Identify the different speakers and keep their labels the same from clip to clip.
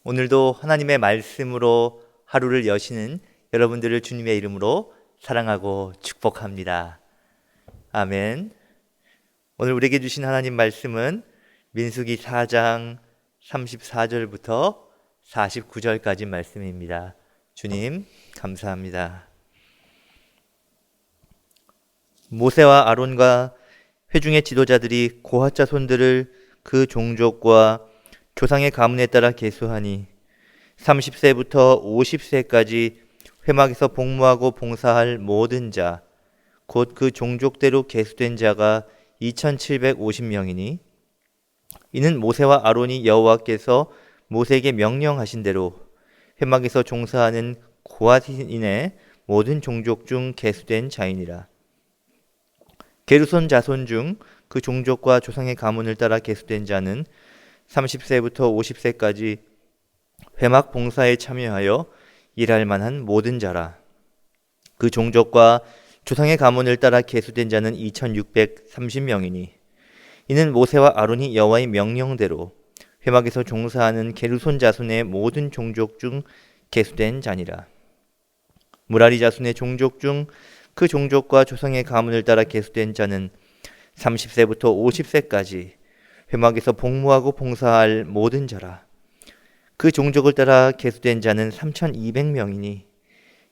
Speaker 1: 오늘도 하나님의 말씀으로 하루를 여시는 여러분들을 주님의 이름으로 사랑하고 축복합니다. 아멘. 오늘 우리에게 주신 하나님 말씀은 민수기 4장 34절부터 49절까지 말씀입니다. 주님 감사합니다. 모세와 아론과 회중의 지도자들이 고핫 자손들을 그 종족과 조상의 가문에 따라 계수하니 30세부터 50세까지 회막에서 복무하고 봉사할 모든 자, 곧 그 종족대로 계수된 자가 2750명이니 이는 모세와 아론이 여호와께서 모세에게 명령하신 대로 회막에서 종사하는 고핫인의 모든 종족 중 계수된 자이니라. 게르손 자손 중 그 종족과 조상의 가문을 따라 계수된 자는 30세부터 50세까지 회막 봉사에 참여하여 일할 만한 모든 자라. 그 종족과 조상의 가문을 따라 계수된 자는 2630명이니 이는 모세와 아론이 여호와의 명령대로 회막에서 종사하는 게르손 자손의 모든 종족 중 계수된 자니라. 무라리 자손의 종족 중 그 종족과 조상의 가문을 따라 계수된 자는 30세부터 50세까지 회막에서 복무하고 봉사할 모든 자라. 그 종족을 따라 계수된 자는 3200명이니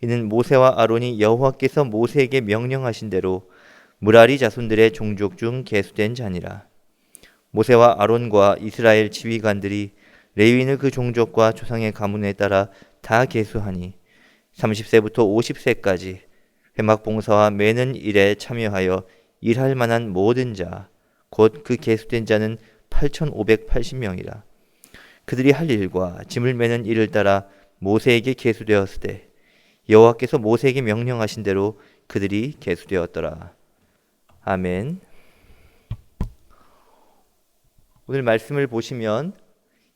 Speaker 1: 이는 모세와 아론이 여호와께서 모세에게 명령하신 대로 무라리 자손들의 종족 중 계수된 자니라. 모세와 아론과 이스라엘 지휘관들이 레위인을 그 종족과 조상의 가문에 따라 다 계수하니 30세부터 50세까지 회막 봉사와 매는 일에 참여하여 일할 만한 모든 자, 곧 그 계수된 자는 8580명이라. 그들이 할 일과 짐을 매는 일을 따라 모세에게 계수되었으되 여호와께서 모세에게 명령하신 대로 그들이 계수되었더라. 아멘. 오늘 말씀을 보시면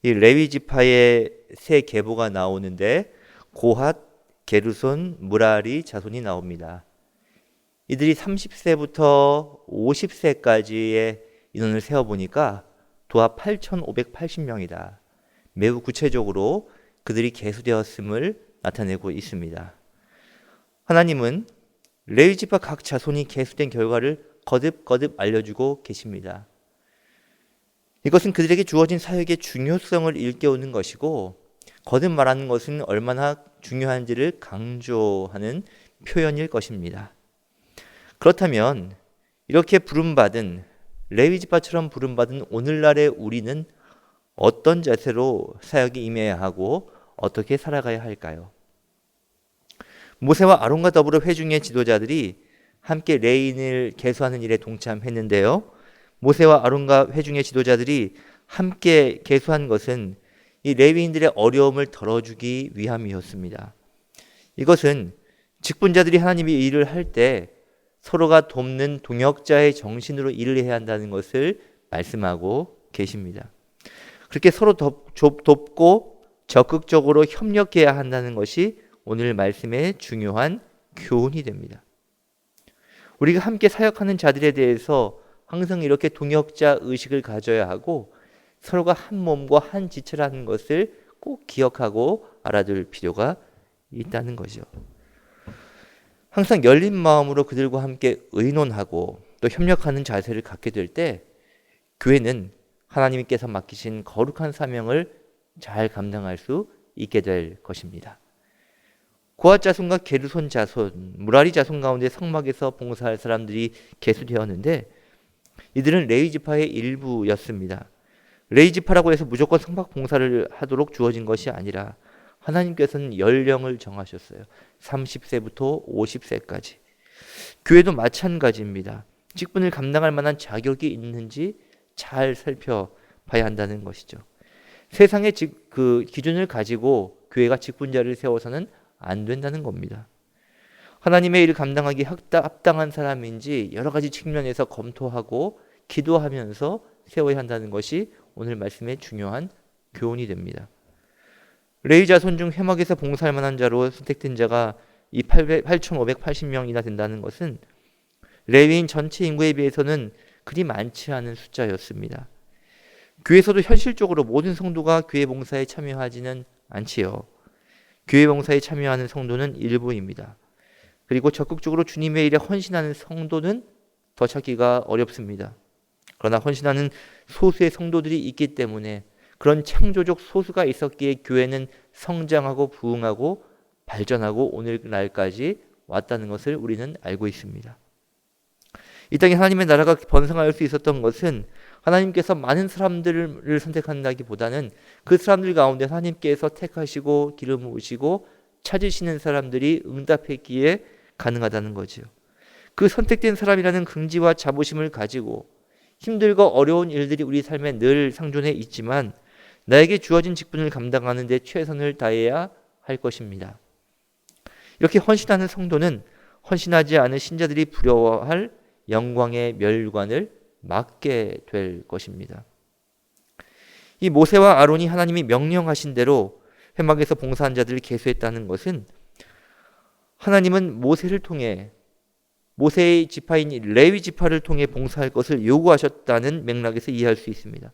Speaker 1: 이 레위 지파의 세 계보가 나오는데 고핫, 게르손, 무라리 자손이 나옵니다. 이들이 30세부터 50세까지의 인원을 세어보니까 도합 8580명이다. 매우 구체적으로 그들이 계수되었음을 나타내고 있습니다. 하나님은 레위 지파 각 자손이 계수된 결과를 거듭거듭 알려주고 계십니다. 이것은 그들에게 주어진 사역의 중요성을 일깨우는 것이고 거듭 말하는 것은 얼마나 중요한지를 강조하는 표현일 것입니다. 그렇다면 이렇게 부름받은 레위 지파처럼 부름받은 오늘날의 우리는 어떤 자세로 사역에 임해야 하고 어떻게 살아가야 할까요? 모세와 아론과 더불어 회중의 지도자들이 함께 레위인을 계수하는 일에 동참했는데요. 모세와 아론과 회중의 지도자들이 함께 계수한 것은 이 레위인들의 어려움을 덜어주기 위함이었습니다. 이것은 직분자들이 하나님의 일을 할 때 서로가 돕는 동역자의 정신으로 일을 해야 한다는 것을 말씀하고 계십니다. 그렇게 서로 돕고 적극적으로 협력해야 한다는 것이 오늘 말씀의 중요한 교훈이 됩니다. 우리가 함께 사역하는 자들에 대해서 항상 이렇게 동역자 의식을 가져야 하고 서로가 한 몸과 한 지체라는 것을 꼭 기억하고 알아둘 필요가 있다는 거죠. 항상 열린 마음으로 그들과 함께 의논하고 또 협력하는 자세를 갖게 될 때 교회는 하나님께서 맡기신 거룩한 사명을 잘 감당할 수 있게 될 것입니다. 고핫 자손과 게르손 자손, 무라리 자손 가운데 성막에서 봉사할 사람들이 계수되었는데 이들은 레위 지파의 일부였습니다. 레위 지파라고 해서 무조건 성막 봉사를 하도록 주어진 것이 아니라 하나님께서는 연령을 정하셨어요. 30세부터 50세까지. 교회도 마찬가지입니다. 직분을 감당할 만한 자격이 있는지 잘 살펴봐야 한다는 것이죠. 세상의 그 기준을 가지고 교회가 직분자를 세워서는 안 된다는 겁니다. 하나님의 일을 감당하기 합당한 사람인지 여러 가지 측면에서 검토하고 기도하면서 세워야 한다는 것이 오늘 말씀의 중요한 교훈이 됩니다. 레위 자손 중 회막에서 봉사할 만한 자로 선택된 자가 이 8580명이나 된다는 것은 레위인 전체 인구에 비해서는 그리 많지 않은 숫자였습니다. 교회에서도 현실적으로 모든 성도가 교회 봉사에 참여하지는 않지요. 교회 봉사에 참여하는 성도는 일부입니다. 그리고 적극적으로 주님의 일에 헌신하는 성도는 더 찾기가 어렵습니다. 그러나 헌신하는 소수의 성도들이 있기 때문에 그런 창조적 소수가 있었기에 교회는 성장하고 부흥하고 발전하고 오늘날까지 왔다는 것을 우리는 알고 있습니다. 이 땅에 하나님의 나라가 번성할 수 있었던 것은 하나님께서 많은 사람들을 선택한다기보다는 그 사람들 가운데 하나님께서 택하시고 기름 부으시고 찾으시는 사람들이 응답했기에 가능하다는 거지요. 그 선택된 사람이라는 긍지와 자부심을 가지고 힘들고 어려운 일들이 우리 삶에 늘 상존해 있지만 나에게 주어진 직분을 감당하는 데 최선을 다해야 할 것입니다. 이렇게 헌신하는 성도는 헌신하지 않은 신자들이 부러워할 영광의 멸관을 막게 될 것입니다. 이 모세와 아론이 하나님이 명령하신 대로 회막에서 봉사한 자들을 계수했다는 것은 하나님은 모세를 통해 모세의 지파인 레위 지파를 통해 봉사할 것을 요구하셨다는 맥락에서 이해할 수 있습니다.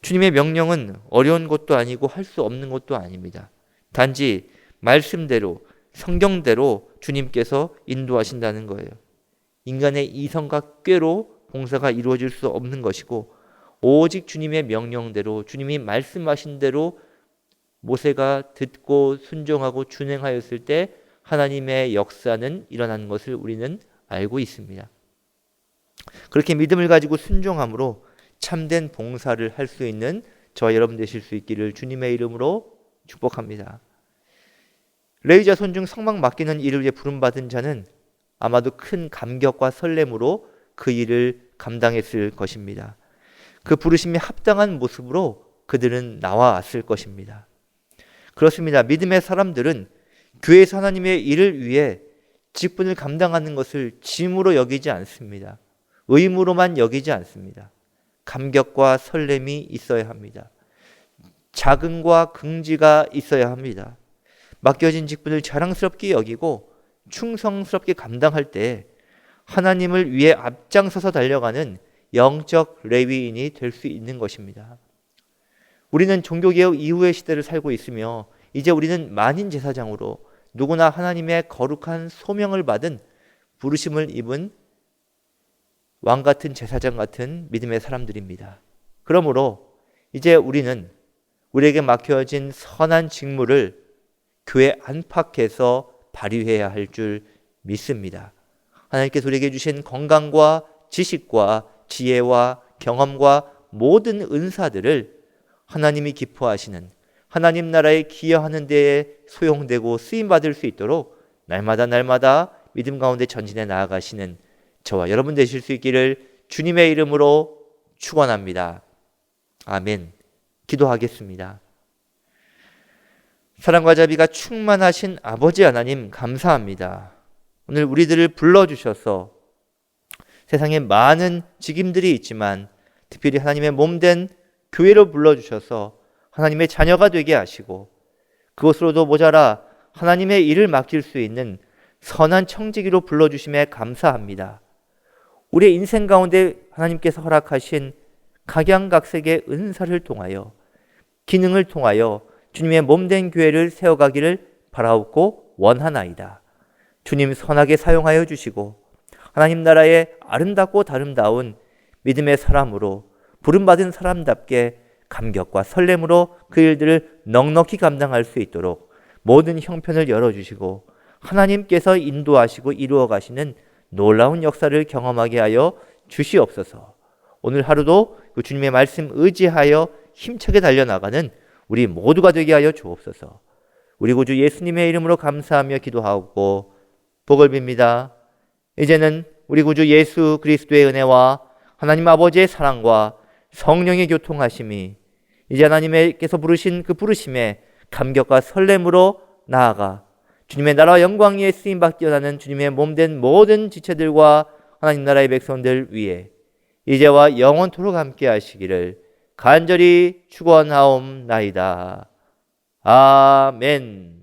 Speaker 1: 주님의 명령은 어려운 것도 아니고 할 수 없는 것도 아닙니다. 단지 말씀대로 성경대로 주님께서 인도하신다는 거예요. 인간의 이성과 꾀로 봉사가 이루어질 수 없는 것이고 오직 주님의 명령대로 주님이 말씀하신 대로 모세가 듣고 순종하고 준행하였을 때 하나님의 역사는 일어나는 것을 우리는 알고 있습니다. 그렇게 믿음을 가지고 순종함으로 참된 봉사를 할 수 있는 저와 여러분 되실 수 있기를 주님의 이름으로 축복합니다. 레위 자손 중 성막 맡기는 일을 위해 부름받은 자는 아마도 큰 감격과 설렘으로 그 일을 감당했을 것입니다. 그 부르심에 합당한 모습으로 그들은 나와왔을 것입니다. 그렇습니다. 믿음의 사람들은 교회에서 하나님의 일을 위해 직분을 감당하는 것을 짐으로 여기지 않습니다. 의무로만 여기지 않습니다. 감격과 설렘이 있어야 합니다. 자긍과 긍지가 있어야 합니다. 맡겨진 직분을 자랑스럽게 여기고 충성스럽게 감당할 때 하나님을 위해 앞장서서 달려가는 영적 레위인이 될 수 있는 것입니다. 우리는 종교개혁 이후의 시대를 살고 있으며 이제 우리는 만인 제사장으로 누구나 하나님의 거룩한 소명을 받은 부르심을 입은 왕 같은 제사장 같은 믿음의 사람들입니다. 그러므로 이제 우리는 우리에게 맡겨진 선한 직무를 교회 안팎에서 발휘해야 할 줄 믿습니다. 하나님께서 우리에게 주신 건강과 지식과 지혜와 경험과 모든 은사들을 하나님이 기뻐하시는 하나님 나라에 기여하는 데에 소용되고 쓰임받을 수 있도록 날마다 믿음 가운데 전진해 나아가시는 저와 여러분 되실 수 있기를 주님의 이름으로 축원합니다. 아멘. 기도하겠습니다. 사랑과 자비가 충만하신 아버지 하나님 감사합니다. 오늘 우리들을 불러주셔서 세상에 많은 직임들이 있지만 특별히 하나님의 몸된 교회로 불러주셔서 하나님의 자녀가 되게 하시고 그것으로도 모자라 하나님의 일을 맡길 수 있는 선한 청지기로 불러주심에 감사합니다. 우리의 인생 가운데 하나님께서 허락하신 각양각색의 은사를 통하여 기능을 통하여 주님의 몸된 교회를 세워가기를 바라옵고 원하나이다. 주님 선하게 사용하여 주시고 하나님 나라의 아름답고 다름다운 믿음의 사람으로 부름받은 사람답게 감격과 설렘으로 그 일들을 넉넉히 감당할 수 있도록 모든 형편을 열어주시고 하나님께서 인도하시고 이루어 가시는 놀라운 역사를 경험하게 하여 주시옵소서. 오늘 하루도 그 주님의 말씀 의지하여 힘차게 달려나가는 우리 모두가 되게 하여 주옵소서. 우리 구주 예수님의 이름으로 감사하며 기도하고 복을 빕니다. 이제는 우리 구주 예수 그리스도의 은혜와 하나님 아버지의 사랑과 성령의 교통하심이 이제 하나님께서 부르신 그 부르심에 감격과 설렘으로 나아가 주님의 나라와 영광 위에 쓰임받기 원하는 주님의 몸된 모든 지체들과 하나님 나라의 백성들 위에 이제와 영원토록 함께 하시기를 간절히 축원하옵나이다. 아멘.